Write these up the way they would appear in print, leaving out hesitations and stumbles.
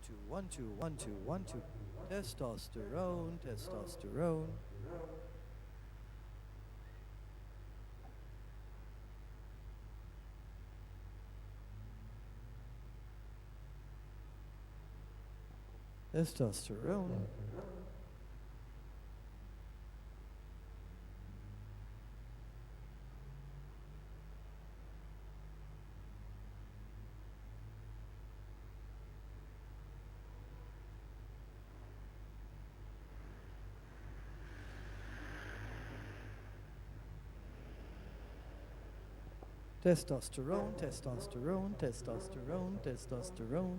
two, one, two, one, two, one, two. Testosterone, testosterone. Testosterone. Testosterone, testosterone, testosterone, testosterone.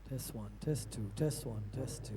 Test one, test two, test one, test two.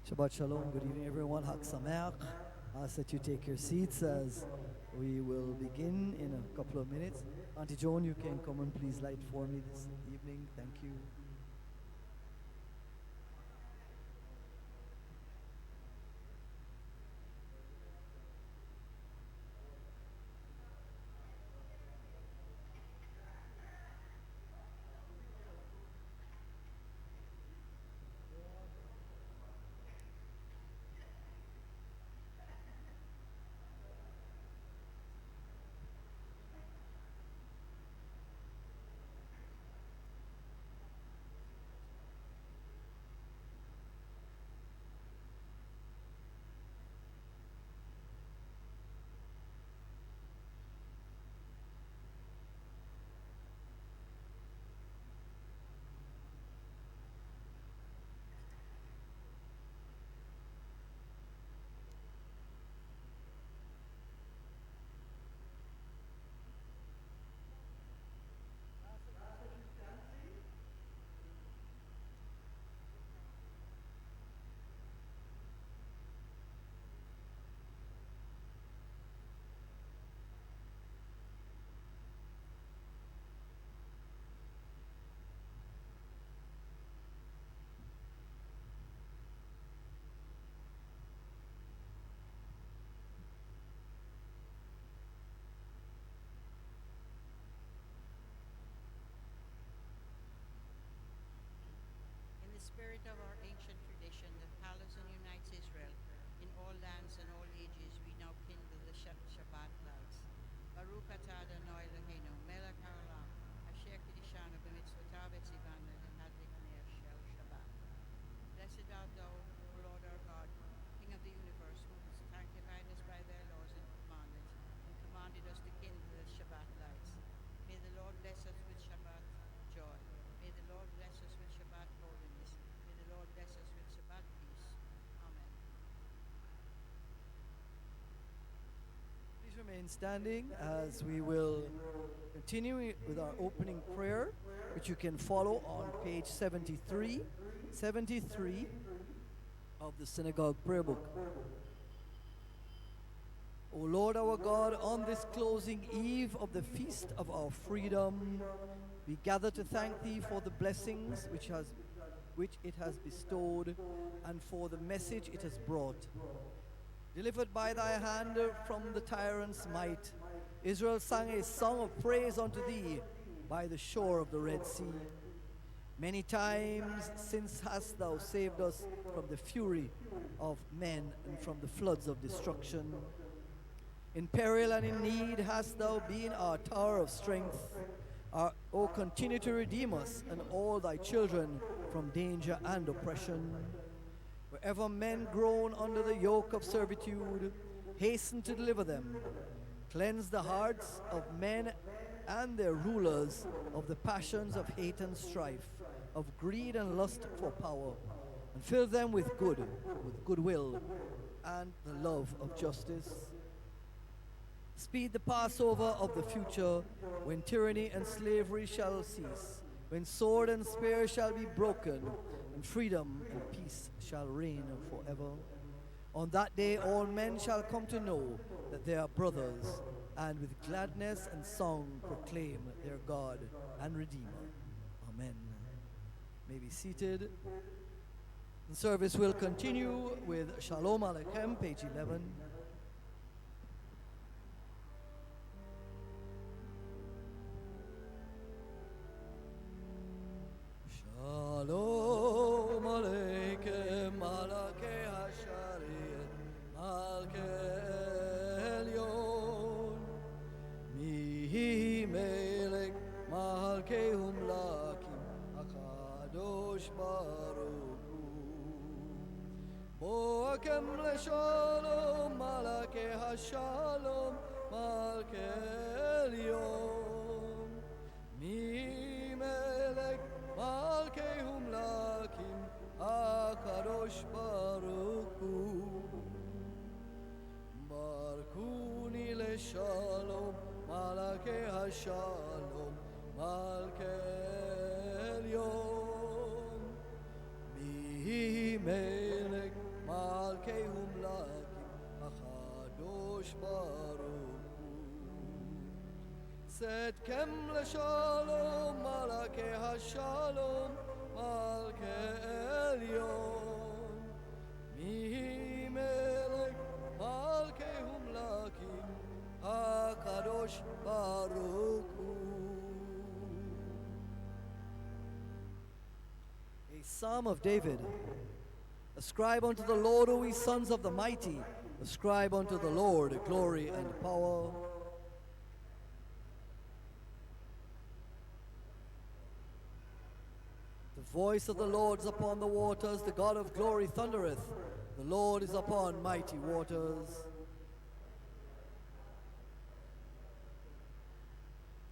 Shabbat Shalom. Good evening, everyone. Hag Sameach. Ask that you take your seats as we will begin in a couple of minutes. Auntie Joan, you can come and please light for me this evening. Thank you. In the spirit of our ancient tradition that hallows and unites Israel, in all lands and all ages, we now kindle the Shabbat lights. Baruch atah Adonai Eloheinu, melech haolam, asher kiddushanu b'mitzvotav etzivanu l'hadlik ner shel Shabbat. Blessed art thou, O Lord our God, King of the universe, who hast sanctified us by thy laws and commanded us to kindle the Shabbat lights. May the Lord bless us with Shabbat joy. May the Lord bless us with Shabbat holiness. May the Lord bless us with Shabbat peace. Amen. Please remain standing as we will continue with our opening prayer, which you can follow on page 73 of the Synagogue Prayer Book. O Lord our God, on this closing eve of the feast of our freedom, we gather to thank Thee for the blessings which it has bestowed and for the message it has brought. Delivered by Thy hand from the tyrant's might, Israel sang a song of praise unto Thee by the shore of the Red Sea. Many times since hast Thou saved us from the fury of men and from the floods of destruction. In peril and in need hast Thou been our tower of strength. O continue to redeem us and all Thy children from danger and oppression. Wherever men groan under the yoke of servitude, hasten to deliver them. Cleanse the hearts of men and their rulers of the passions of hate and strife, of greed and lust for power, and fill them with goodwill, and the love of justice. Speed the Passover of the future, when tyranny and slavery shall cease, when sword and spear shall be broken, and freedom and peace shall reign forever. On that day all men shall come to know that they are brothers, and with gladness and song proclaim their God and Redeemer. Amen. May be seated. The service will continue with Shalom Aleichem, page 11. Shalom Aleichem, Malakei HaShariyat, Malkei Elyon, Mihi Melech, Malkei Humlakim, HaKadosh Baruch Hu. Boakem LeShalom, Malakei HaShalom, Malkei Elyon, Mihi Melech, Malkei Humlakim, HaKadosh Baruch Hu. Barakuni LeShalom, Malkei HaShalom, Malkei Elyon, Mihi Melech, kadosh baruch Sedkem leshalom malake hashalom malke elyon mihi melech malke humlakim hakadosh baruch A Psalm of David. Ascribe unto the Lord, O ye sons of the mighty. Ascribe unto the Lord glory and power. The voice of the Lord is upon the waters. The God of glory thundereth. The Lord is upon mighty waters.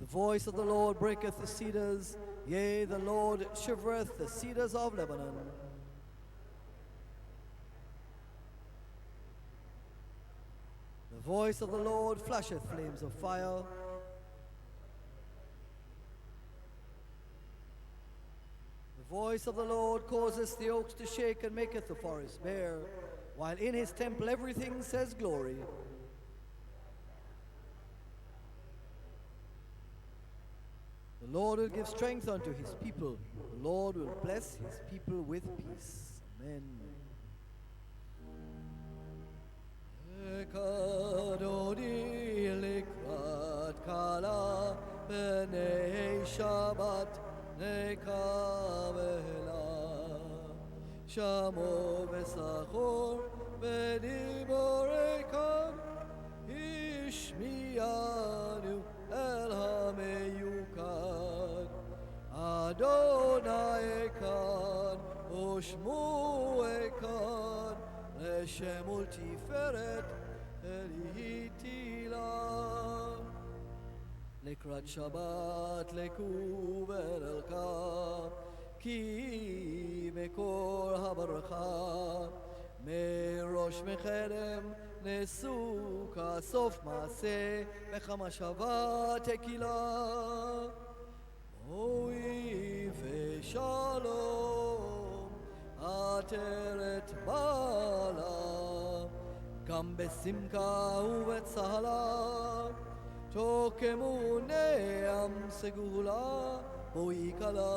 The voice of the Lord breaketh the cedars. Yea, the Lord shivereth the cedars of Lebanon. The voice of the Lord flasheth flames of fire. The voice of the Lord causeth the oaks to shake and maketh the forest bare, while in his temple everything says glory. The Lord will give strength unto his people. The Lord will bless his people with peace. Amen. Ekadodi likrat kala b'nei Shabbat nekavela shamo v'sachor v'diborekan ishmiyanu el hameyukad Adonai ekad ushmu ekad Leshem ultiferet elitila Likrat Shabbat leku berelka Ki mekor habarcha Merosh mecherem nesuka sof maaseh Bechamashava tekila Oi veshalom Ateret bala Gam besimka uvetzala Tokemu neam segula Boikala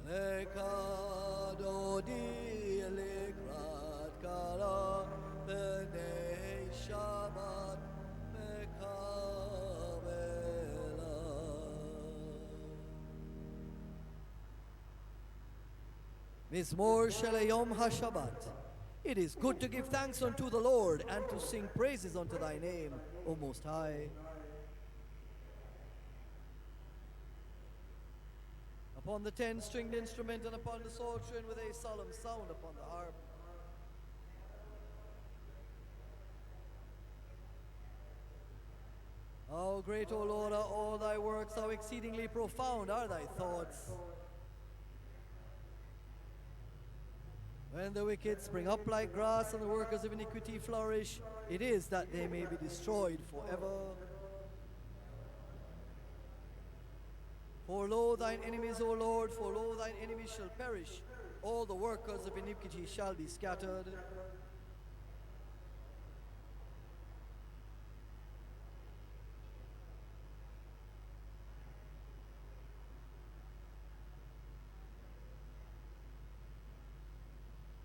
Lekadodi lekrat kala B'nei Shabbat mekavela Mizmor shel Yom HaShabbat. It is good to give thanks unto the Lord and to sing praises unto thy name, O Most High. Upon the 10-stringed instrument and upon the psaltery with a solemn sound upon the harp. How great, O Lord, are all thy works, how exceedingly profound are thy thoughts. When the wicked spring up like grass and the workers of iniquity flourish, it is that they may be destroyed forever. For lo, thine enemies, O Lord, for lo, thine enemies shall perish. All the workers of iniquity shall be scattered.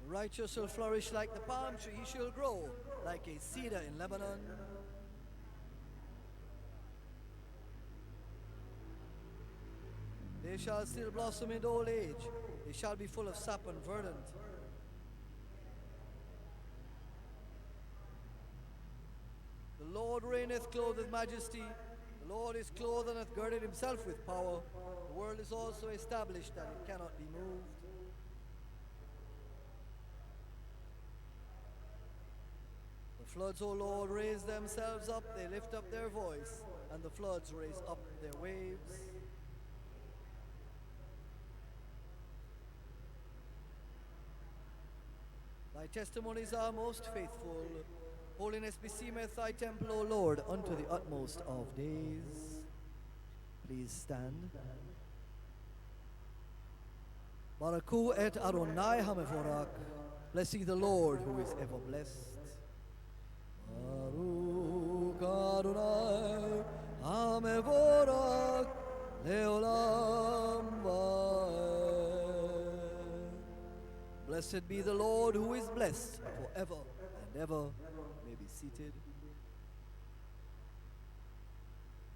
The righteous shall flourish like the palm tree, he shall grow like a cedar in Lebanon. They shall still blossom in old age. They shall be full of sap and verdant. The Lord reigneth clothed with majesty. The Lord is clothed and hath girded himself with power. The world is also established that it cannot be moved. The floods, O Lord, raise themselves up. They lift up their voice, and the floods raise up their waves. Thy testimonies are most faithful. Holiness beseemeth thy temple, O Lord, unto the utmost of days. Please stand. Baraku et Adonai hamevorak. Bless ye the Lord who is ever blessed. Baruch Adonai Hamevorach Leolam Vaed. Blessed be the Lord who is blessed forever and ever. May be seated.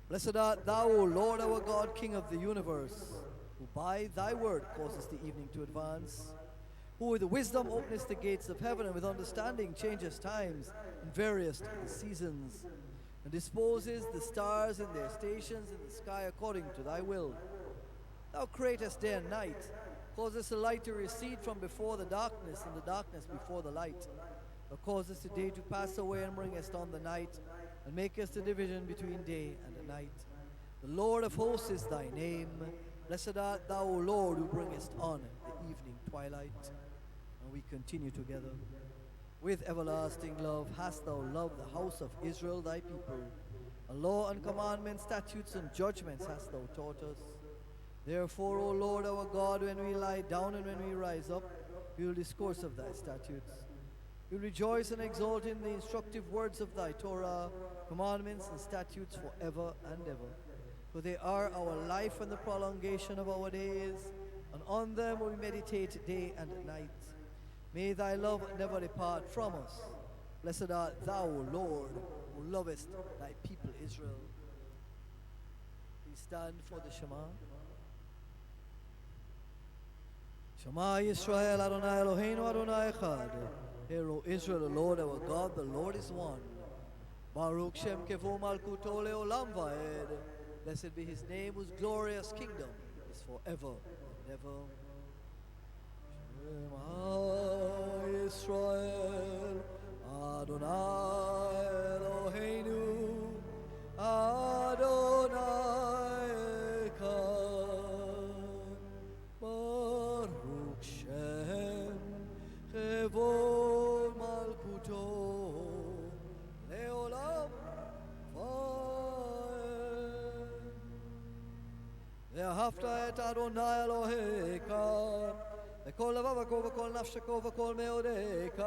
Blessed art thou, O Lord our God, King of the universe, who by thy word causes the evening to advance, who with wisdom openest the gates of heaven, and with understanding changes times and various the seasons, and disposes the stars in their stations in the sky according to thy will. Thou createst day and night, causest the light to recede from before the darkness, and the darkness before the light. Thou causest the day to pass away, and bringest on the night, and makest the division between day and the night. The Lord of hosts is thy name. Blessed art thou, O Lord, who bringest on the evening twilight. And we continue together. With everlasting love hast thou loved the house of Israel thy people. A law and commandments, statutes and judgments hast thou taught us. Therefore, O Lord our God, when we lie down and when we rise up, we will discourse of thy statutes. We will rejoice and exult in the instructive words of thy Torah, commandments and statutes forever and ever. For they are our life and the prolongation of our days, and on them we meditate day and night. May thy love never depart from us. Blessed art thou, O Lord, who lovest thy people Israel. Please stand for the Shema. Shema Yisrael, Adonai Eloheinu, Adonai Echad. Hear, O Israel, the Lord our God, the Lord is one. Baruch Shem Kevo Malkuto Leolam Vaed. Blessed be his name, whose glorious kingdom is forever and ever. Shema Yisrael, Adonai Eloheinu, Adonai Echad. Baruch Shem Chevod Malkuto Leolam Vaed. ואהבת את אדוני אלוהיך וכל לבבך וכל נפשך וכל מאודיך.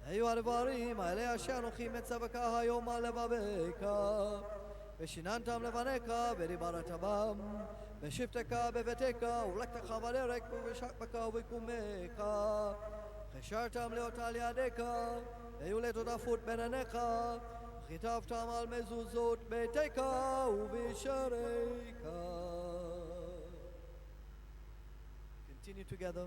היו הדברים האלה אשר אנוכי מצווך היום על לבביך, ושיננתם לבניך ודיברת בם, בשבתך בביתך ובלכתך בדרך ובשכבך ובקומך. חשרתם להיות על ידיך, והיו לטוטפות בין עיניך, וכתבתם על מזוזות ביתך ובשעריך. Continue together.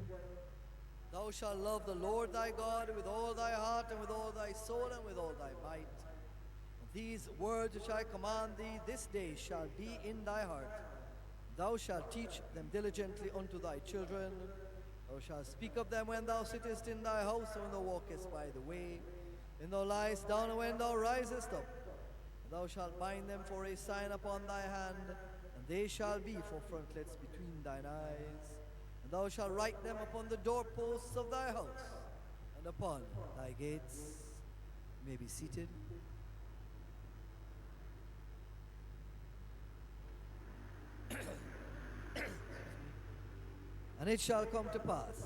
Thou shalt love the Lord thy God with all thy heart and with all thy soul and with all thy might. And these words which I command thee this day shall be in thy heart. Thou shalt teach them diligently unto thy children. Thou shalt speak of them when thou sittest in thy house and when thou walkest by the way, when thou liest down and when thou risest up. And thou shalt bind them for a sign upon thy hand, and they shall be for frontlets between thine eyes. And thou shalt write them upon the doorposts of thy house and upon thy gates. You may be seated. And it shall come to pass,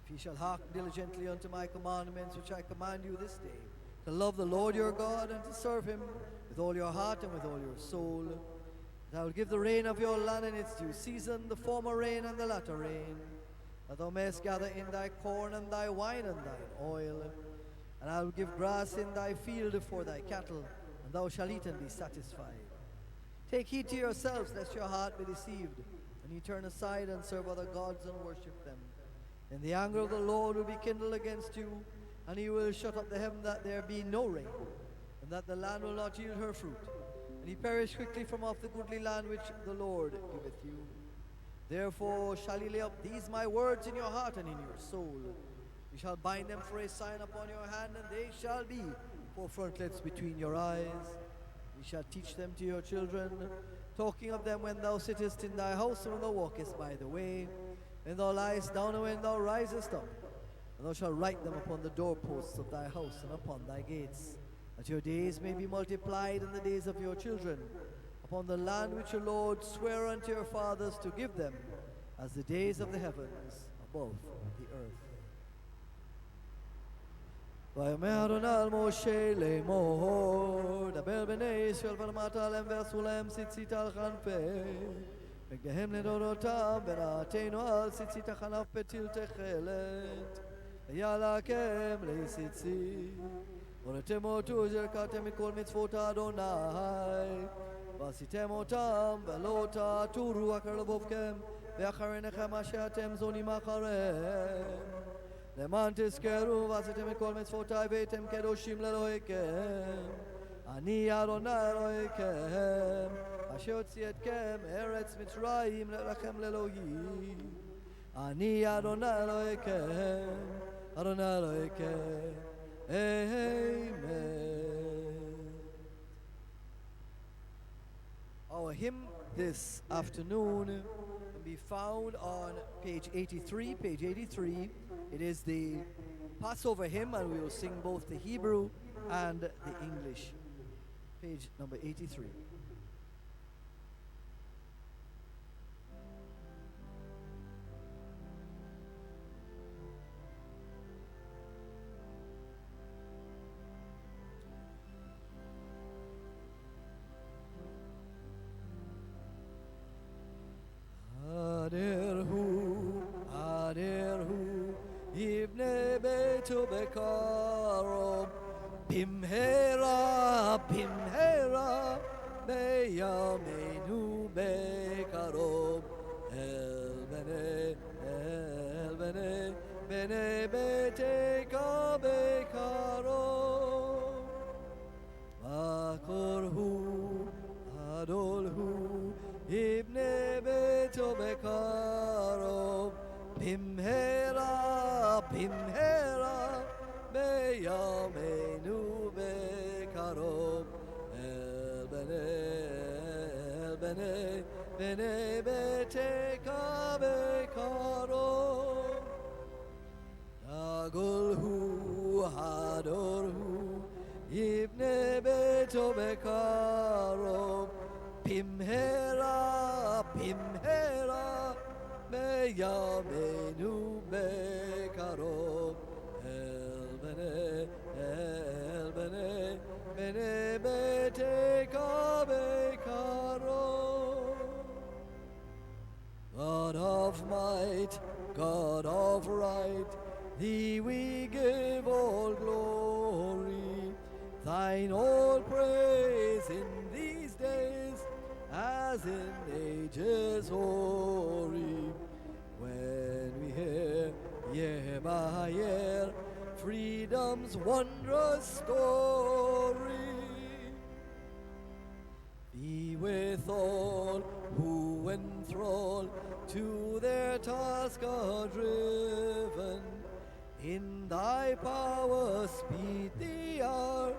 if ye shall hearken diligently unto my commandments which I command you this day, to love the Lord your God and to serve him with all your heart and with all your soul, that I will give the rain of your land in its due season, the former rain and the latter rain, that thou mayest gather in thy corn and thy wine and thine oil. And I will give grass in thy field for thy cattle, and thou shalt eat and be satisfied. Take heed to yourselves, lest your heart be deceived, and ye turn aside and serve other gods and worship them. Then the anger of the Lord will be kindled against you, and he will shut up the heaven that there be no rain, and that the land will not yield her fruit. And he perish quickly from off the goodly land which the Lord giveth you. Therefore shall ye lay up these my words in your heart and in your soul. You shall bind them for a sign upon your hand, and they shall be for frontlets between your eyes. You shall teach them to your children, talking of them when thou sittest in thy house and when thou walkest by the way, when thou liest down and when thou risest up. And thou shalt write them upon the doorposts of thy house and upon thy gates, that your days may be multiplied in the days of your children, upon the land which the Lord sware unto your fathers to give them, as the days of the heavens above the earth. ויאמר אדוני אל משה לאמור, דבר בני ישראל ואמרת להם ועשו להם ציצית על כנפי בגדיהם לדורותם ונעתנו על ציצית הכנף פתיל תכלת וילקם לציצית ונתם אותו זרקתם מכל מצוות אדוני ועשיתם אותם ולא תעתורו אחר לבובכם ואחר עיניכם אשר אתם זונים אחריהם למען תזכרו ועשיתם את כל מצוותי והייתם קדושים לאלוהיכם אני אדוני אלוהיכם אשר הוציא אתכם ארץ מצרים לכם לאלוהים אני אדוני אלוהיכם אדוני אלוהיכם Amen. Our hymn this afternoon can be found on page 83. Page 83. It is the Passover hymn, and we will sing both the Hebrew and the English. Page number 83. Aderhu, Ibne Beto Bekarom, Bimhera, Bimhera, Beyamenu Bekarom, El Bene Beteka Bekarom, Makorhu, Adolhu, Ibne Beto Bekarom, Bimhera, Bimhera, Beyamenu Bekarom, El Bene Beteka Bekarom, Dagolhu, Hadorhu, Ibne Beto Bekarom, Bimhera, Bimhera, Beyamenu Bekarom, El Bene Beteka Bekarom. God of might, God of right, Thee we give all glory, Thine all praise in these days, as in ages hoary, when we hear year by year freedom's wondrous story. Be with all who enthralled to their task are driven, in Thy power speed the hour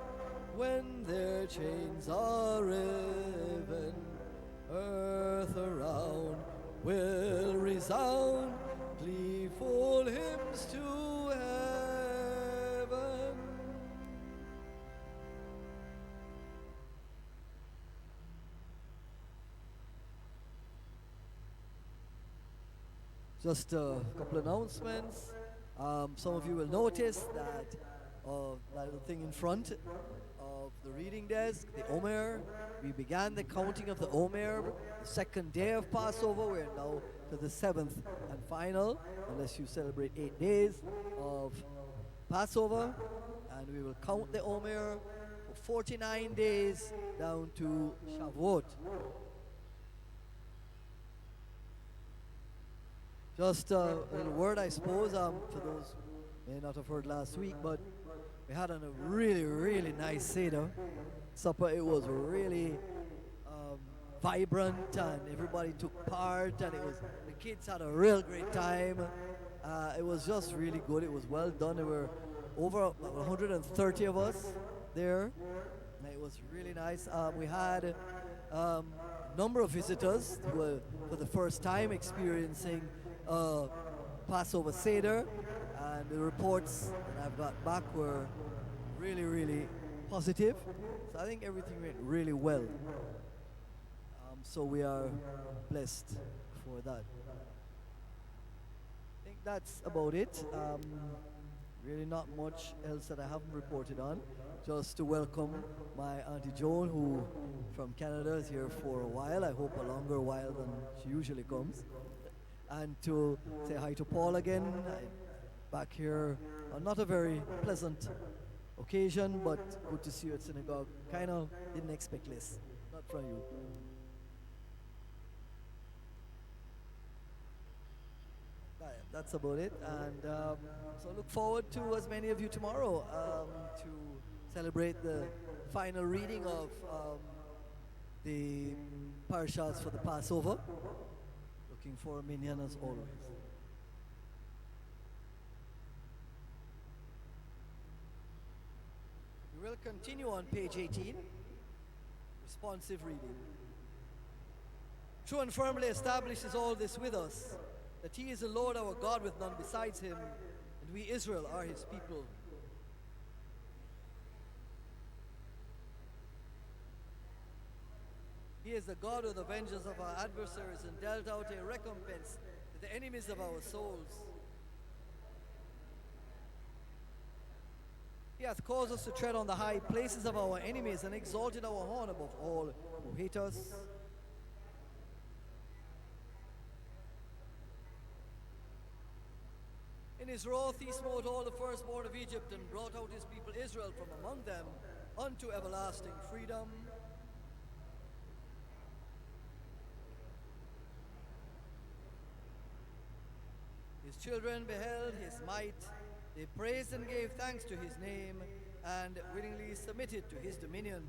when their chains are riven. Earth around will resound gleeful hymns to heaven. Just a couple announcements. Some of you will notice that little thing in front of the reading desk, the Omer. We began the counting of the Omer, the second day of Passover. We're now to the seventh and final, unless you celebrate 8 days of Passover. And we will count the Omer for 49 days down to Shavuot. Just a little word, I suppose, for those who may not have heard last week, but we had a really, really nice Seder supper. It was really vibrant, and everybody took part, and the kids had a real great time. It was just really good. It was well done. There were over 130 of us there, and it was really nice. We had a number of visitors who were for the first time experiencing Passover Seder, and the reports that I've got back were really, really positive. So I think everything went really well. So we are blessed for that. I think that's about it. Really not much else that I haven't reported on. Just to welcome my Auntie Joan, who from Canada is here for a while. I hope a longer while than she usually comes. And to say hi to Paul again. Back here on not a very pleasant occasion, but good to see you at synagogue. Kind of didn't expect less. Not from you. That's about it. And so look forward to as many of you tomorrow to celebrate the final reading of the parashas for the Passover. Looking for a minyan as always. We will continue on page 18, responsive reading. True and firmly establishes all this with us, that he is the Lord our God with none besides him, and we Israel are his people. He is the God of the vengeance of our adversaries and dealt out a recompense to the enemies of our souls. He hath caused us to tread on the high places of our enemies and exalted our horn above all who hate us. In his wrath he smote all the firstborn of Egypt and brought out his people Israel from among them unto everlasting freedom. His children beheld his might, they praised and gave thanks to his name, and willingly submitted to his dominion.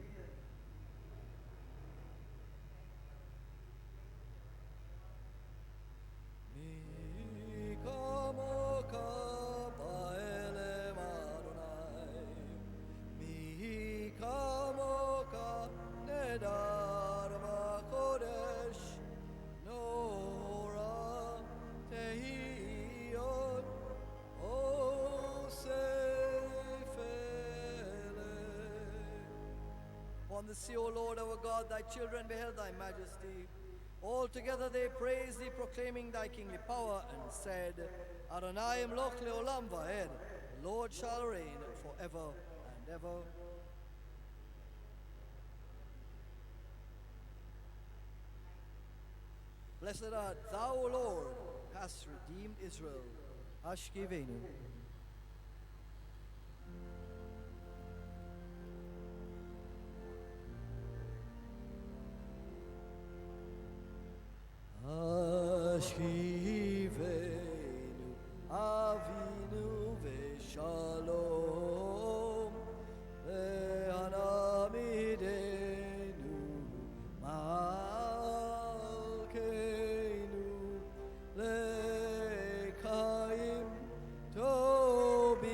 On the sea, O Lord our God, thy children beheld thy majesty. Altogether they praised thee, proclaiming thy kingly power, and said, Adonai Imloch leolam vaed, the Lord shall reign forever and ever. Blessed art thou, O Lord, hast redeemed Israel. Ashkivenu. Ashkivenu Avinu Veshalom Ve'anamidenu Malkeinu Le'kaim Tobim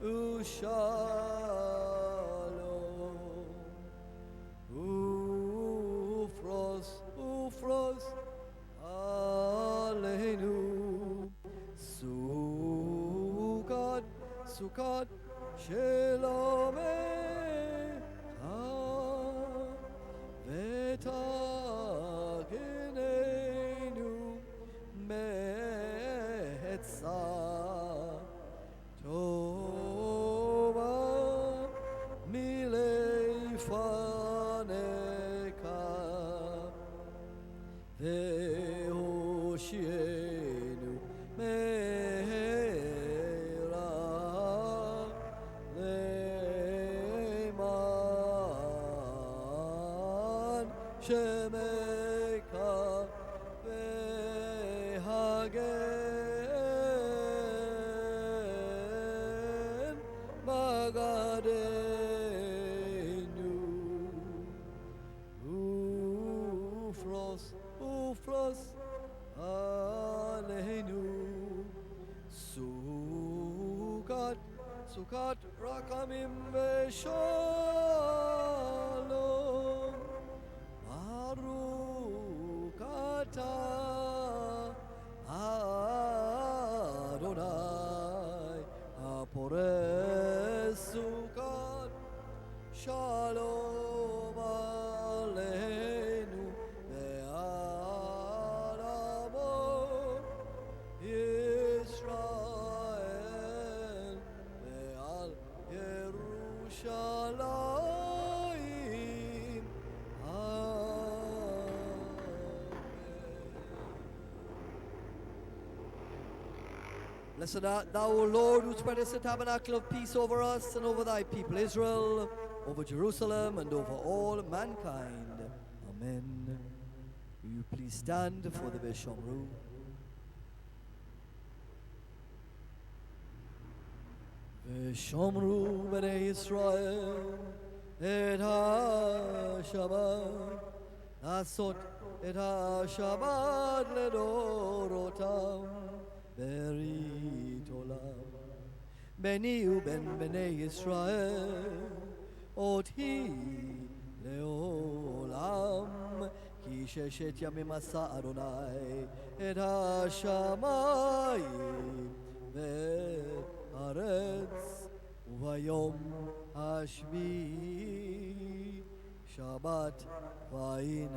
Ushalom. Ufros Aleinu Sukkot Shelomecha V'tageneinu Me'etza Tova Mileifaneka Ve'oshienu me'era le'man shemeka ve'hagen bagadenu Ufros Aleinu Sukkot Rakamim Veshalom Baruch atah Adonai Apores Sukkot Shalom Aleinu Ve'adamo Yes Blessed art thou, O Lord, who spreadest the tabernacle of peace over us and over thy people Israel, over Jerusalem and over all mankind. Amen. Will you please stand for the Veshomru? Veshomru b'nei Yisrael et ha-Shabbat לעשות את השבת לדורותם ברית עולם. ביני ובין בני ישראל עוד היא לעולם, כי ששת ימים עשה אדוני את השמיים והארץ, וביום השביעי שבת וינפש.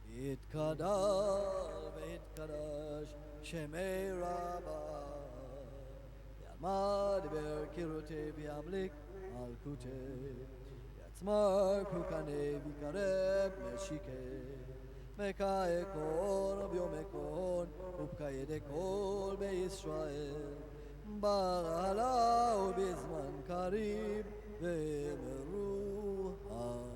יתקדש ויתקדש שמי רבה, יעמד בקירותי וימליק מלכותי, יצמר פוקני ויקרב משיקה, מקאי כל ביום כל ובקיידי כל בישראל, בעלה ובזמן קריב ואמרו אמן.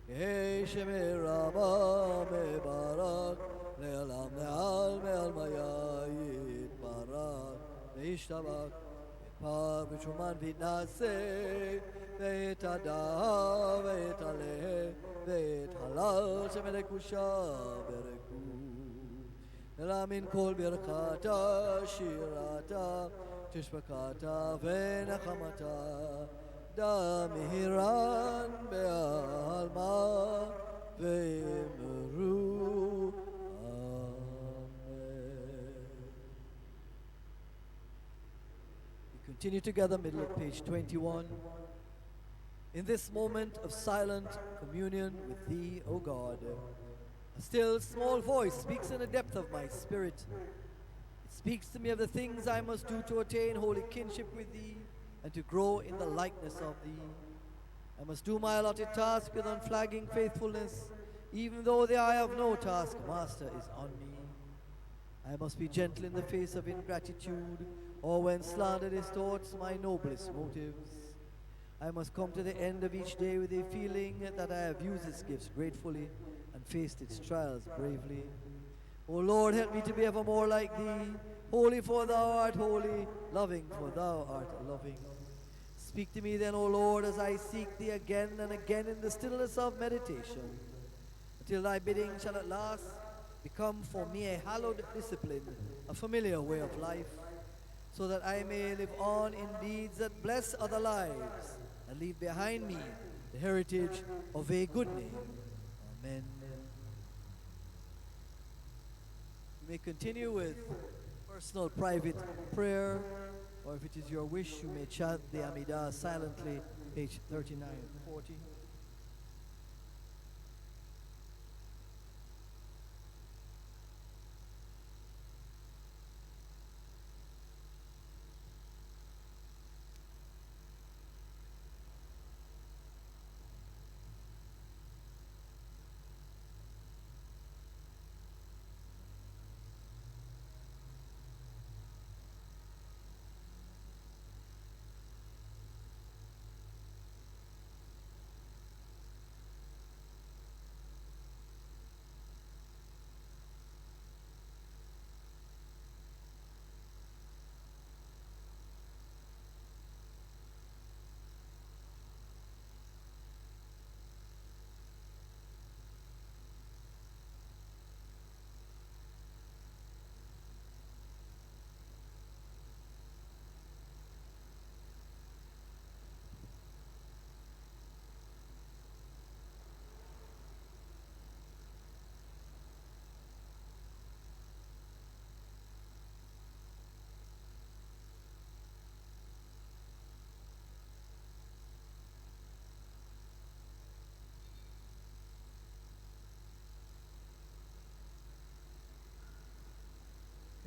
יהי שמי רבה מברך לעולם מעל מעל מיה יתברך וישתבח יתפר ושומן ויתנשא ויתהדר ויתהלל ויתהלל שמלקושה ברכו ולאמין כל ברכתה שירתה תשבחתה ונחמתה דמהירן בעלמא ואמרו We continue together, middle of page 21. In this moment of silent communion with Thee, O God, a still small voice speaks in the depth of my spirit. It speaks to me of the things I must do to attain holy kinship with Thee and to grow in the likeness of Thee. I must do my allotted task with unflagging faithfulness, even though the eye of no taskmaster is on me. I must be gentle in the face of ingratitude, or when slander distorts my noblest motives. I must come to the end of each day with a feeling that I have used its gifts gratefully and faced its trials bravely. O Lord, help me to be ever more like Thee, holy for Thou art holy, loving for Thou art loving. Speak to me then, O Lord, as I seek Thee again and again in the stillness of meditation, until Thy bidding shall at last become for me a hallowed discipline, a familiar way of life, so that I may live on in deeds that bless other lives and leave behind me the heritage of a good name. Amen. You may continue with personal private prayer, or if it is your wish, you may chant the Amidah silently, page 39 and 40.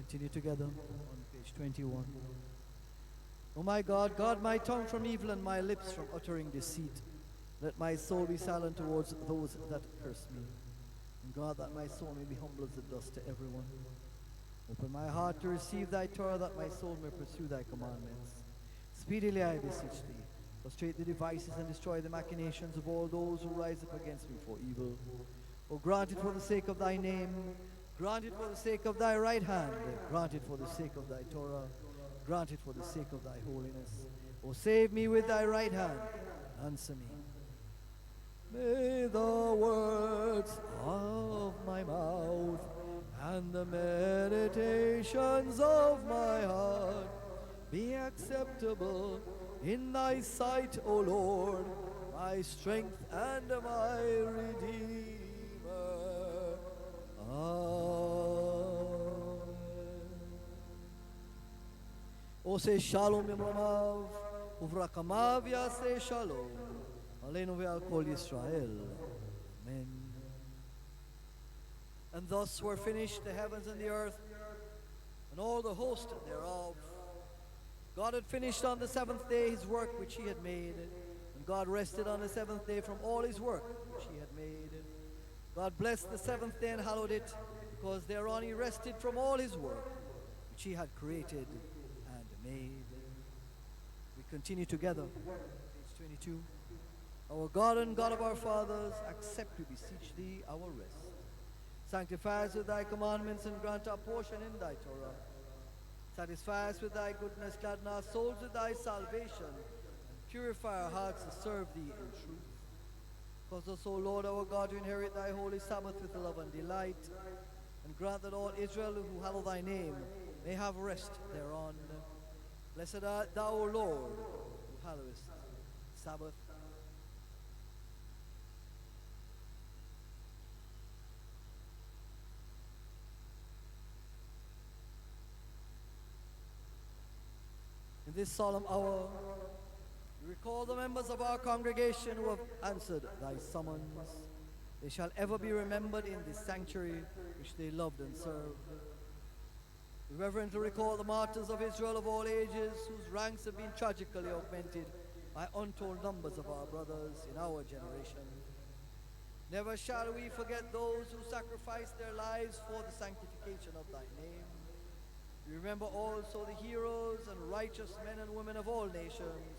Continue together on page 21. O my God, guard my tongue from evil and my lips from uttering deceit. Let my soul be silent towards those that curse me. And God, that my soul may be humble as the dust to everyone. Open my heart to receive thy Torah, that my soul may pursue thy commandments. Speedily I beseech thee, frustrate the devices and destroy the machinations of all those who rise up against me for evil. O grant it for the sake of thy name, grant it for the sake of thy right hand, grant it for the sake of thy Torah, grant it for the sake of thy holiness. O save me with thy right hand, answer me. May the words of my mouth and the meditations of my heart be acceptable in thy sight, O Lord, my strength and my Redeemer. Amen. O say shalom imramav, uvrakamav yaseh shalom. Aleinu ve'al kol Yisrael. Amen. And thus were finished the heavens and the earth, and all the host thereof. God had finished on the seventh day his work which he had made, and God rested on the seventh day from all his work which he had made. God blessed the seventh day and hallowed it, because thereon he rested from all his work which he had created and made. We continue together, page 22. Our God and God of our fathers, accept, we beseech thee, our rest. Sanctify us with thy commandments and grant our portion in thy Torah. Satisfy us with thy goodness, gladden our souls with thy salvation, and purify our hearts to serve thee in truth. Cause us, O Lord our God, to inherit thy holy Sabbath with love and delight, and grant that all Israel who hallow thy name may have rest thereon. Blessed art thou, O Lord, who hallowest Sabbath. In this solemn hour, we recall the members of our congregation who have answered thy summons. They shall ever be remembered in this sanctuary which they loved and served. We reverently recall the martyrs of Israel of all ages, whose ranks have been tragically augmented by untold numbers of our brothers in our generation. Never shall we forget those who sacrificed their lives for the sanctification of thy name. We remember also the heroes and righteous men and women of all nations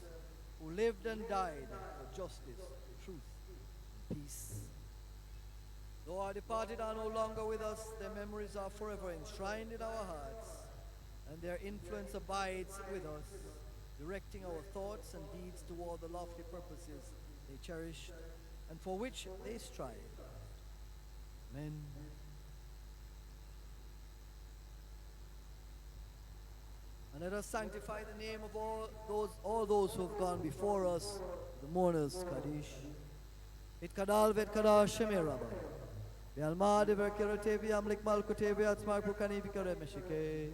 who lived and died for justice, truth, and peace. Though our departed are no longer with us, their memories are forever enshrined in our hearts, and their influence abides with us, directing our thoughts and deeds toward the lofty purposes they cherished and for which they strived. Amen. And let us sanctify the name of all those who have gone before us, the mourners, Kaddish. It kadal vet kadal shemir rabba. Ve'alma dever kirote ve'amlik malkote ve'atzmar pukani v'kare meshike.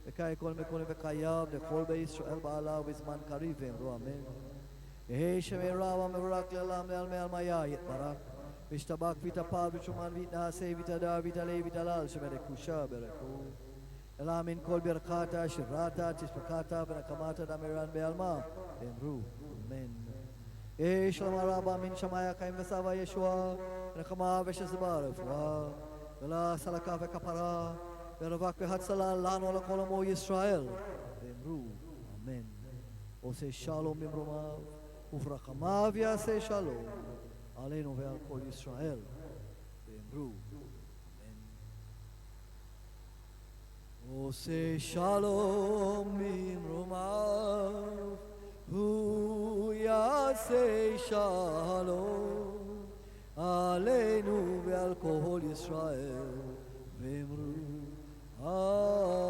Ve'kai kol mekone ve'kayav ve'chol be'Yisrael ba'ala v'zman kariv ve'emru amen. Yehi shemir rabba mevarak le'alam ve'alme almaya yitbarak. V'shtabak v'tapal v'shuman v'itnase v'tadar v'talei v'talal shemerekusha bereku. Elamin kol birkata shivrata tishpakata v'nakamata damiran be'alma ve'emru amen. Yehi shalom rabba min shamaya kaim v'sava Yeshua v'nakama v'shazbar v'fua v'la salaka v'kapara v'ravak v'hatzala lano l'kol amo Yisrael ve'emru amen. Oseh shalom imromav uv'rachamav yaseh shalom aleinu ve'al kol Yisrael ve'emru. Oseh shalom imromav hu yaseh shalom aleinu ve'al kol Yisrael ve'emru amen.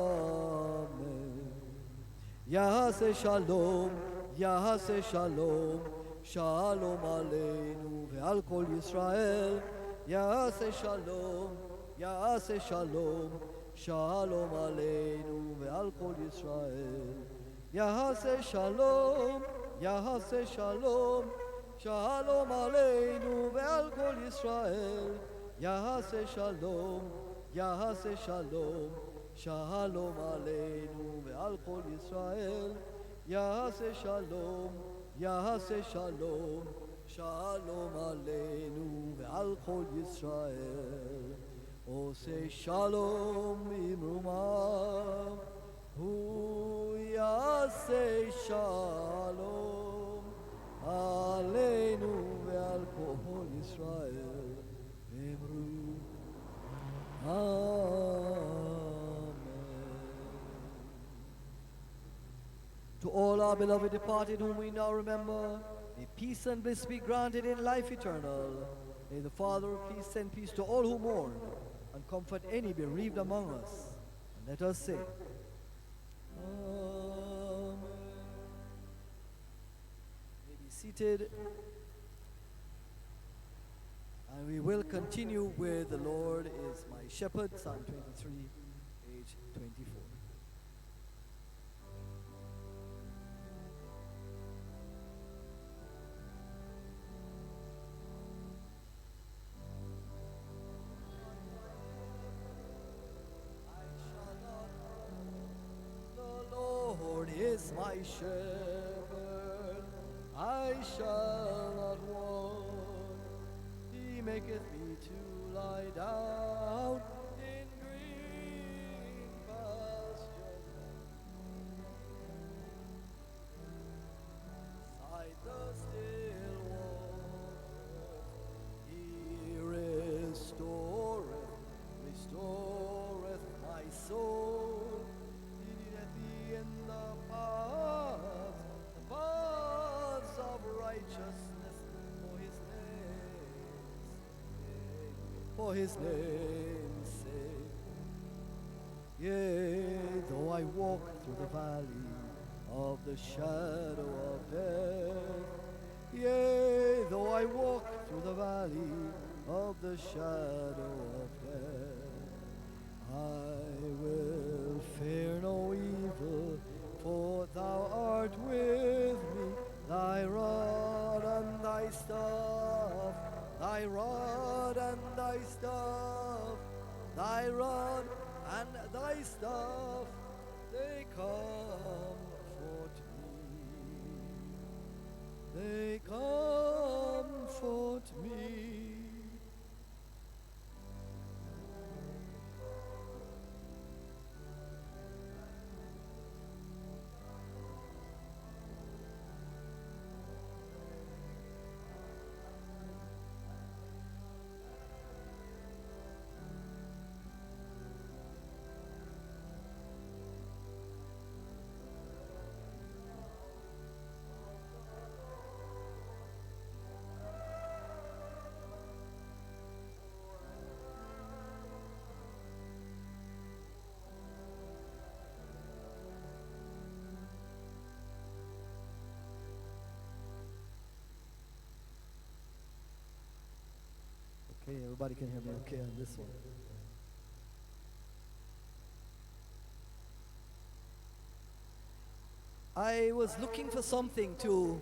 Yaseh shalom, yaseh shalom, shalom aleinu ve'al kol Yisrael. Yaseh shalom, yaseh shalom, shalom aleinu ve'al kol Yisrael. Yaseh shalom, yaseh shalom, shalom aleinu ve'al kol Yisrael. Yaseh shalom, yaseh shalom, shalom aleinu ve'al kol Yisrael. Yaseh shalom, yaseh shalom, Shalom Aleinu ve'al Kol Yisrael. Oh, say Shalom Imrumah. Hu Yaseh Shalom Aleinu ve'al Kol Yisrael. Imru. Amen. To all our beloved departed whom we now remember, may peace and bliss be granted in life eternal. May the Father of peace send peace to all who mourn and comfort any bereaved among us. And let us say, Amen. May be seated. And we will continue with The Lord is my shepherd, Psalm 23, page 24. Is my shepherd, I shall not want. He maketh me to lie down in green pastures. Beside the still waters, he restoreth my soul. He leadeth thee in the paths of righteousness for his name's sake. Yea, though I walk through the valley of the shadow of death, yea, though I walk through the valley of the shadow of death, I will fear no evil, for thou art with me, thy rod and thy staff, thy rod and thy staff, thy rod and thy staff, they comfort me, they comfort me. Okay, everybody can hear me okay on this one. I was looking for something to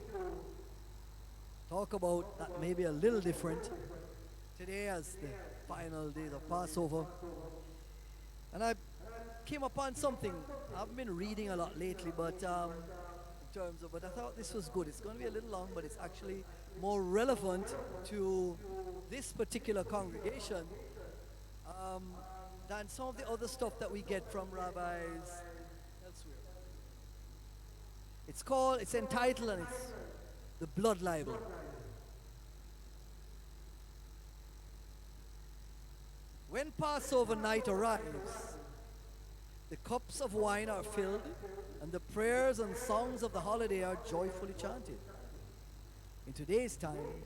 talk about that may be a little different today as the final days of Passover. And I came upon something. I've been reading a lot lately, but but I thought this was good. It's going to be a little long, but it's actually more relevant to this particular congregation than some of the other stuff that we get from rabbis elsewhere. It's entitled, and it's The Blood Libel. When Passover night arrives, the cups of wine are filled, and the prayers and songs of the holiday are joyfully chanted. In today's times,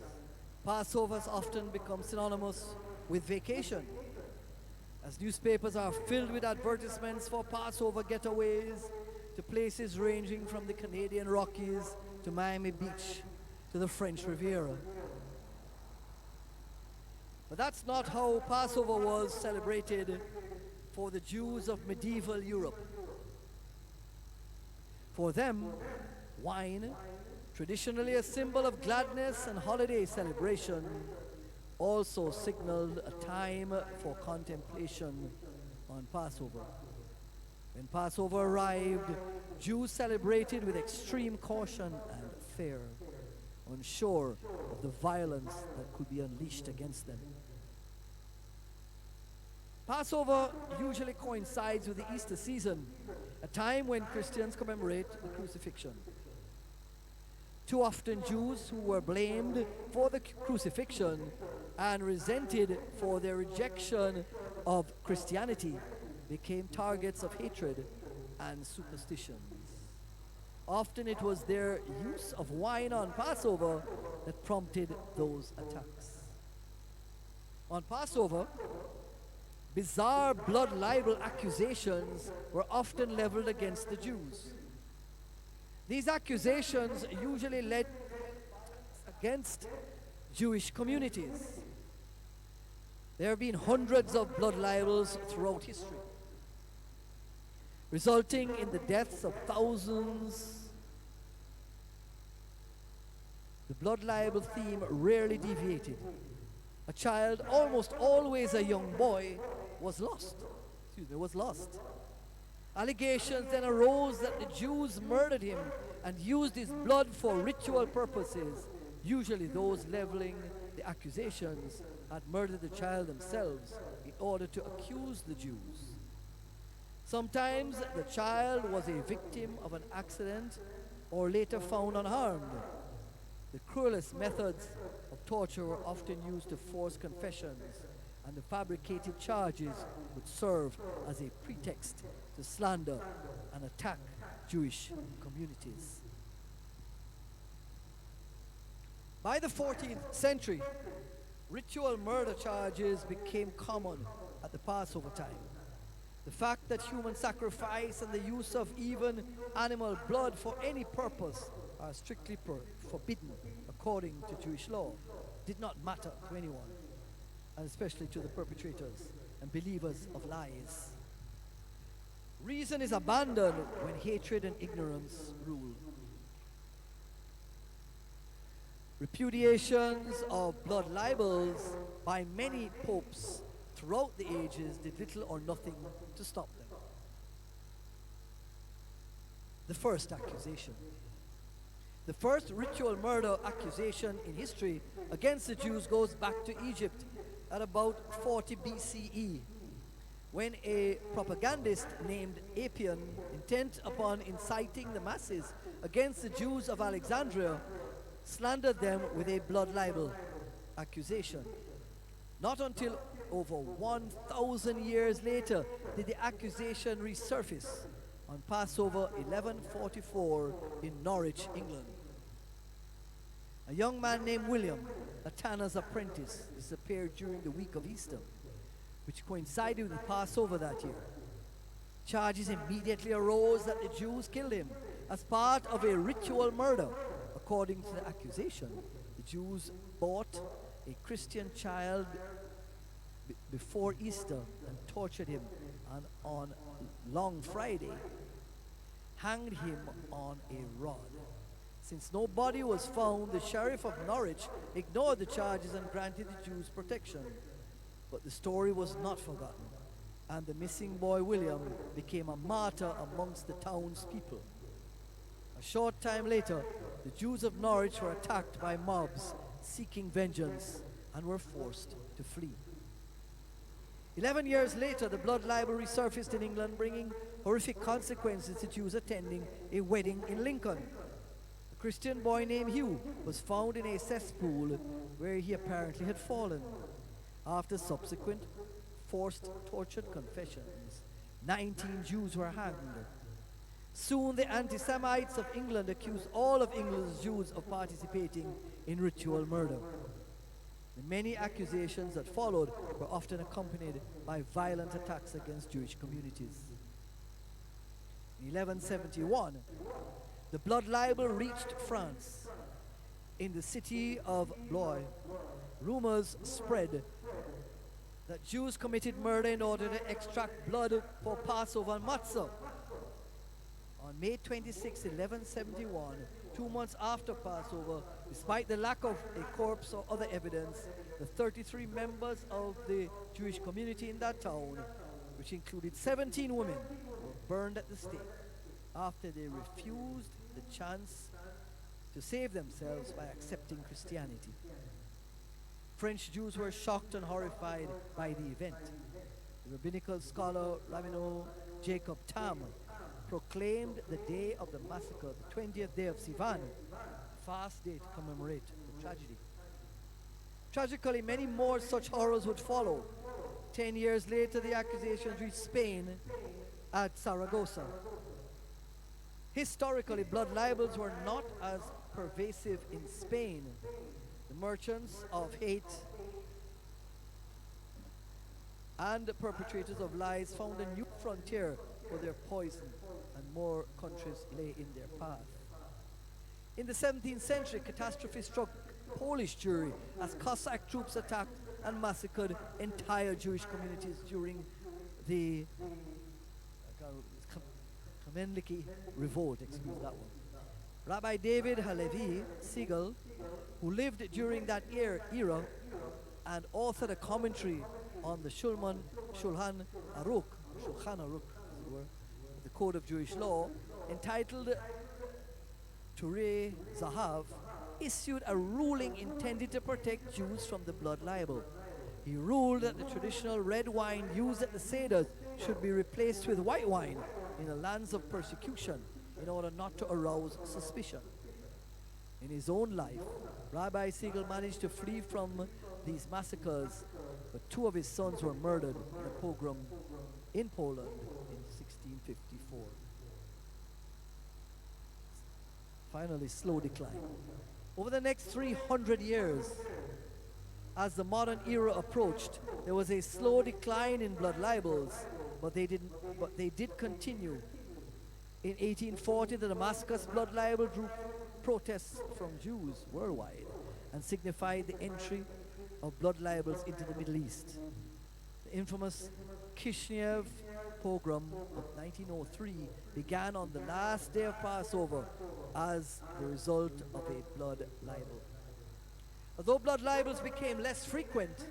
Passover has often become synonymous with vacation, as newspapers are filled with advertisements for Passover getaways to places ranging from the Canadian Rockies to Miami Beach to the French Riviera. But that's not how Passover was celebrated for the Jews of medieval Europe. For them, wine, traditionally a symbol of gladness and holiday celebration, also signaled a time for contemplation on Passover. When Passover arrived, Jews celebrated with extreme caution and fear. unsure of the violence that could be unleashed against them. Passover usually coincides with the Easter season, a time when Christians commemorate the crucifixion. Too often, Jews who were blamed for the crucifixion and resented for their rejection of Christianity became targets of hatred and superstitions. Often it was their use of wine on Passover that prompted those attacks. On Passover, bizarre blood libel accusations were often leveled against the Jews. These accusations usually led against Jewish communities. There have been hundreds of blood libels throughout history, resulting in the deaths of thousands. The blood libel theme rarely deviated. A child, almost always a young boy, was lost. Allegations then arose that the Jews murdered him and used his blood for ritual purposes. Usually those leveling the accusations had murdered the child themselves in order to accuse the Jews. Sometimes the child was a victim of an accident or later found unharmed. The cruelest methods of torture were often used to force confessions, and the fabricated charges would serve as a pretext to slander and attack Jewish communities. By the 14th century, ritual murder charges became common at the Passover time. The fact that human sacrifice and the use of even animal blood for any purpose are strictly forbidden according to Jewish law did not matter to anyone, and especially to the perpetrators and believers of lies. Reason is abandoned when hatred and ignorance rule. Repudiations of blood libels by many popes throughout the ages did little or nothing to stop them. The first accusation. The first ritual murder accusation in history against the Jews goes back to Egypt at about 40 BCE, when a propagandist named Apion, intent upon inciting the masses against the Jews of Alexandria, slandered them with a blood libel accusation. Not until over 1,000 years later did the accusation resurface on Passover 1144 in Norwich, England. A young man named William, a tanner's apprentice, disappeared during the week of Easter, which coincided with Passover that year. Charges immediately arose that the Jews killed him as part of a ritual murder. According to the accusation, the Jews bought a Christian child before Easter and tortured him, and on Long Friday hanged him on a rod. Since no body was found, the sheriff of Norwich ignored the charges and granted the Jews protection. But the story was not forgotten, and the missing boy William became a martyr amongst the townspeople. A short time later, the Jews of Norwich were attacked by mobs seeking vengeance and were forced to flee. 11 years later, the blood libel resurfaced in England, bringing horrific consequences to Jews attending a wedding in Lincoln. A Christian boy named Hugh was found in a cesspool where he apparently had fallen. After subsequent forced tortured confessions, 19 Jews were hanged. Soon the anti-Semites of England accused all of England's Jews of participating in ritual murder. The many accusations that followed were often accompanied by violent attacks against Jewish communities. In 1171, the blood libel reached France. In the city of Blois, rumors spread that Jews committed murder in order to extract blood for Passover and matzah. On May 26, 1171, 2 months after Passover, despite the lack of a corpse or other evidence, the 33 members of the Jewish community in that town, which included 17 women, were burned at the stake after they refused the chance to save themselves by accepting Christianity. French Jews were shocked and horrified by the event. The rabbinical scholar Rabino Jacob Tam proclaimed the day of the massacre, the 20th day of Sivan, a fast day to commemorate the tragedy. Tragically, many more such horrors would follow. 10 years later, the accusations reached Spain at Saragossa. Historically, blood libels were not as pervasive in Spain. The merchants of hate and the perpetrators of lies found a new frontier for their poison, and more countries lay in their path. In the 17th century, catastrophe struck Polish Jewry as Cossack troops attacked and massacred entire Jewish communities during the Kamenliki revolt, excuse that one. Rabbi David Halevi Siegel, who lived during that era and authored a commentary on the Shulchan Aruch, as it were, the Code of Jewish Law, entitled Turei Zahav, issued a ruling intended to protect Jews from the blood libel. He ruled that the traditional red wine used at the Seder should be replaced with white wine in the lands of persecution in order not to arouse suspicion. In his own life, Rabbi Siegel managed to flee from these massacres, but 2 of his sons were murdered in a pogrom in Poland in 1654. Finally, slow decline. Over the next 300 years, as the modern era approached, there was a slow decline in blood libels, but they did continue. In 1840, the Damascus blood libel drew protests from Jews worldwide and signified the entry of blood libels into the Middle East. The infamous Kishinev pogrom of 1903 began on the last day of Passover as the result of a blood libel. Although blood libels became less frequent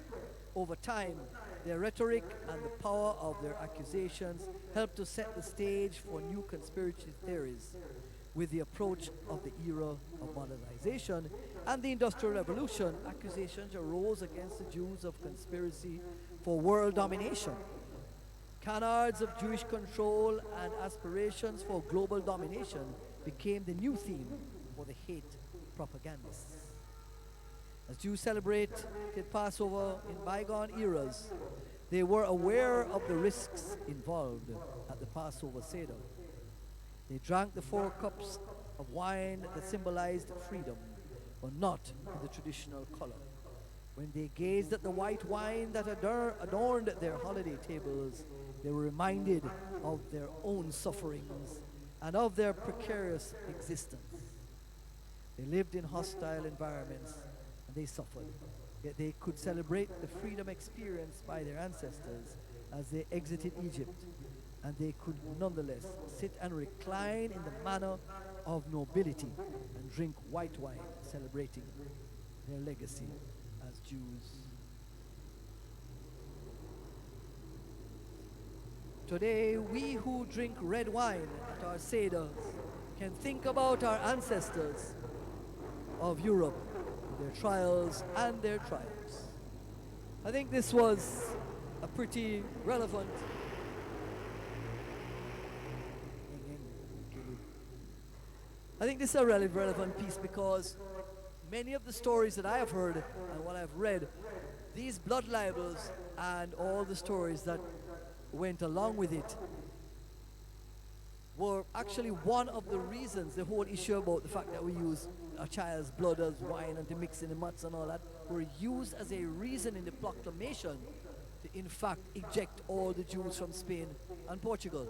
over time, their rhetoric and the power of their accusations helped to set the stage for new conspiracy theories. With the approach of the era of modernization and the Industrial Revolution, accusations arose against the Jews of conspiracy for world domination. Canards of Jewish control and aspirations for global domination became the new theme for the hate propagandists. As Jews celebrated Passover in bygone eras, they were aware of the risks involved at the Passover Seder. They drank the 4 cups of wine that symbolized freedom, but not in the traditional color. When they gazed at the white wine that adorned their holiday tables, they were reminded of their own sufferings and of their precarious existence. They lived in hostile environments and they suffered, yet they could celebrate the freedom experienced by their ancestors as they exited Egypt, and they could nonetheless sit and recline in the manner of nobility and drink white wine, celebrating their legacy as Jews. Today, we who drink red wine at our Seders can think about our ancestors of Europe, their trials and their triumphs. I think this was a pretty relevant relevant piece, because many of the stories that I have heard and what I've read, these blood libels and all the stories that went along with it were actually one of the reasons, the whole issue about the fact that we use a child's blood as wine and to mix in the mats and all that, were used as a reason in the proclamation to in fact eject all the Jews from Spain and Portugal.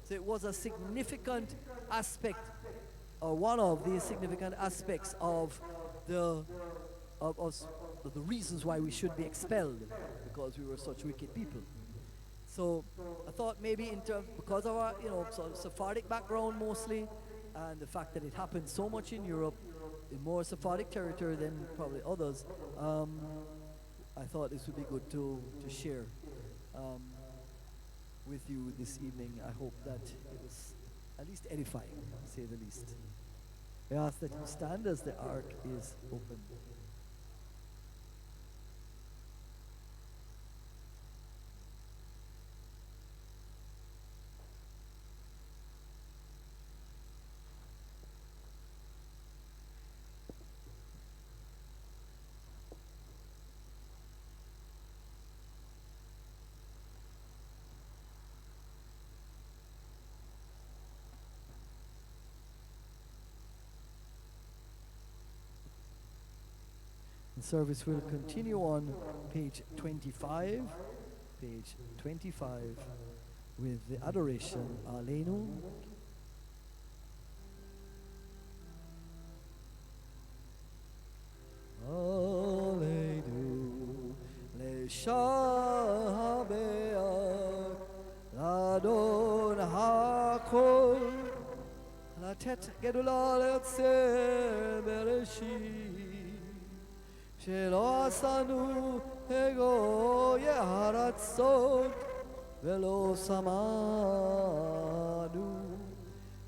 So it was a significant aspect, or one of the significant aspects of the reasons why we should be expelled, because we were such wicked people. So I thought maybe in terms, because of our, sort of Sephardic background mostly, and the fact that it happened so much in Europe, in more Sephardic territory than probably others, I thought this would be good to share with you this evening. I hope that it was at least edifying, to say the least. I ask that you stand as the ark is opened. The service will continue on page 25, page 25, with the adoration Aleinu. Aleinu leshabeach ladon hakol latet gedula letzer bereshit. שלא עשנו הגוי הרצון ולא שמענו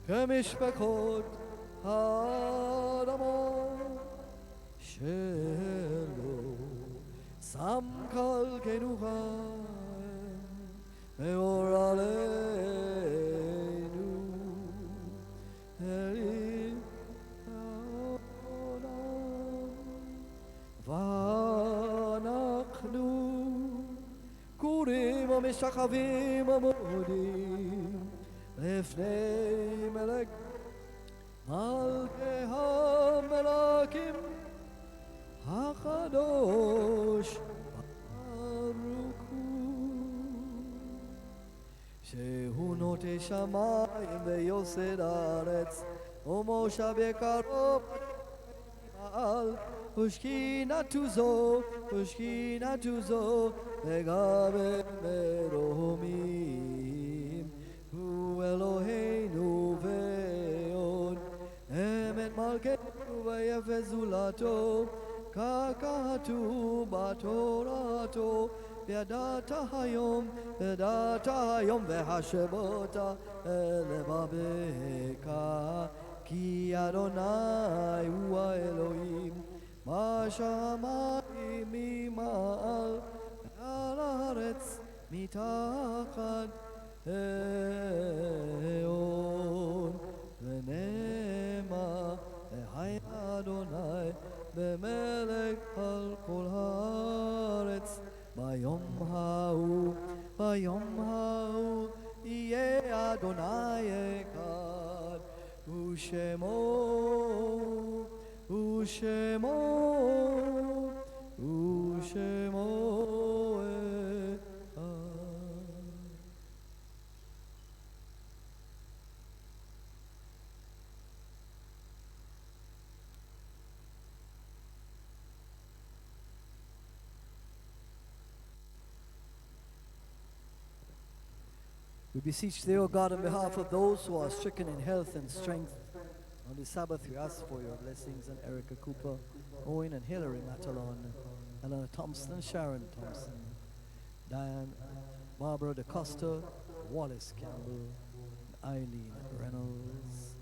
כמשפחות האדמות שלא שם כלכנו חיים מאור עלינו אלים ואנחנו קוראים ומשתחווים ומודים לפני מלך מלכי המלכים הקדוש ברוך הוא שהוא נוטה שמיים ויוסד הארץ ומושב קרוב על Ushkina tuzo, vegabe meromim, hu Eloheinu ve'od, emet malkeinu ve'yefezulato, kakatu batorato, ve'adata hayom ve'hashebota, elevabeka, ki Adonai hu Elohim, מה שמיים ממעל ועל הארץ מתחת אהון ונאמר לחי אדוני במלך על כל הארץ ביום ההוא יהיה אדוני אחד ושמו We beseech thee, O God, on behalf of those who are stricken in health and strength. On this Sabbath, we ask for your blessings on Erica Cooper, Owen and Hillary Matalon, Eleanor Thompson, Sharon Thompson, Diane, Barbara DeCosta, Wallace Campbell, and Eileen Reynolds,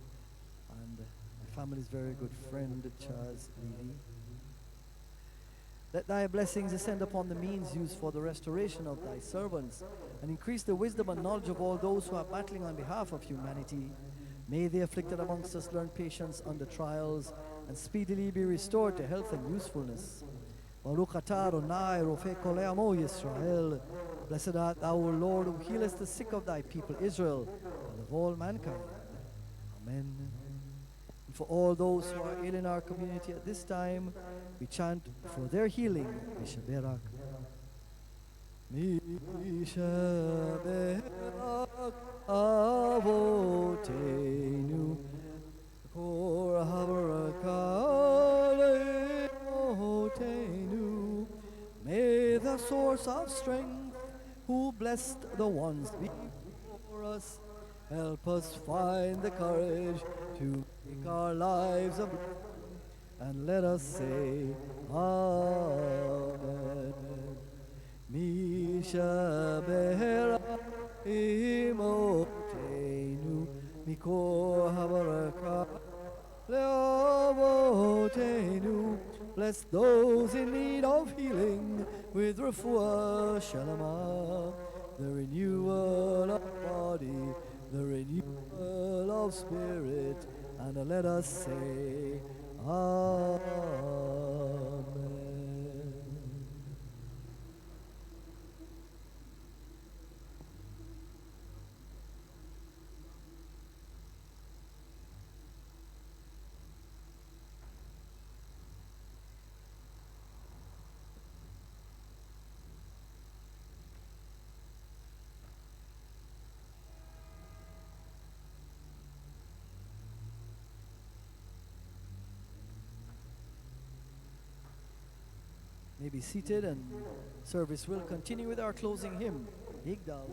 and my family's very good friend, Charles Levy. Let thy blessings descend upon the means used for the restoration of thy servants, and increase the wisdom and knowledge of all those who are battling on behalf of humanity. May the afflicted amongst us learn patience under trials, and speedily be restored to health and usefulness. Baruch atah Adonai Rofei kol amo Yisrael. Blessed art thou, O Lord, who healest the sick of thy people Israel, and of all mankind. Amen. And for all those who are ill in our community at this time, we chant for their healing, Mishaberak. Mishaberak Avotenu Kor Habarakale Otenu. May the source of strength, who blessed the ones before us, help us find the courage to make our lives a blessing, and let us say Amen. Mishaberak Imotenu Mikor Habarakah Leavotenu. Bless those in need of healing with refuah shalama, the renewal of body, the renewal of spirit, and let us say, Amen. May be seated, and service will continue with our closing hymn, Igdal,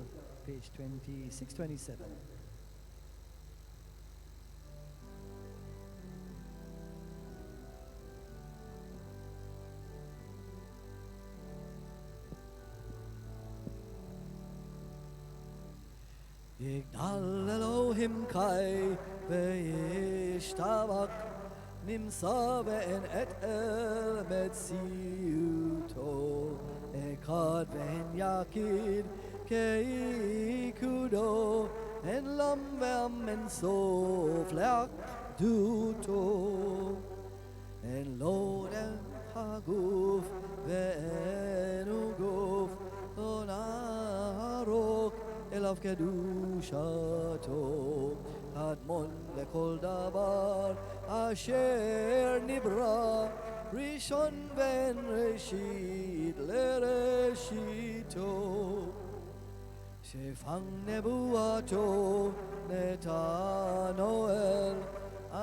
page 2627. Yigdal Elohim Kai ve'yishtabak nimsa ve'en et el metziuto ekad ve'en yakid keikudo en lam ve'am en sof le'akduto en lod en haguf ve'en uguf lo narok elav kedushato admon lekol davar asher nibra rishon ben reshit lereshito shefang nebuato netanoel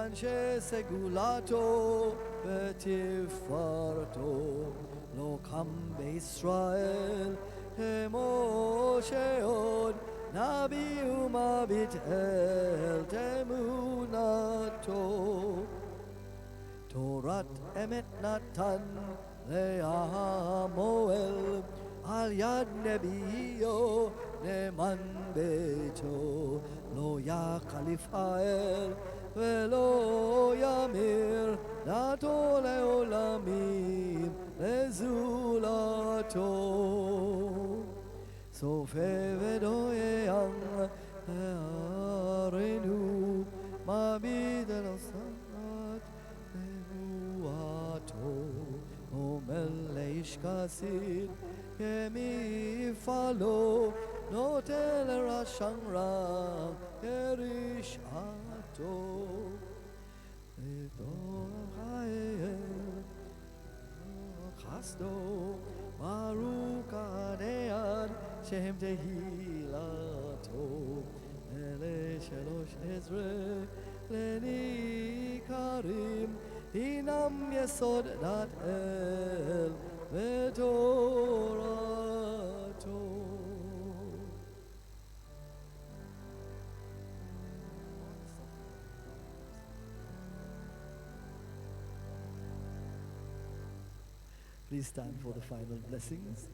anshe segulato betifarto lo kam be'Israel Mosheod Nabi Umabit El Temunato Torat Emet Natan Leamoel Al Yad Nebiyo Neman Beto Lo Ya Khalifael Velo Yamir Nato Leolamim Lezulato Sofe Vedoyang Arenu Mabid Elosanat Nebuato Omel Leishkasid Kemi Falo Notel Rashangra Erishato Chasto Baruch Adead Shem Tehilato Ele Shelosh Ezre Leni Karim Dinam Yesod Dat El Vetorato. Please stand for the final blessings.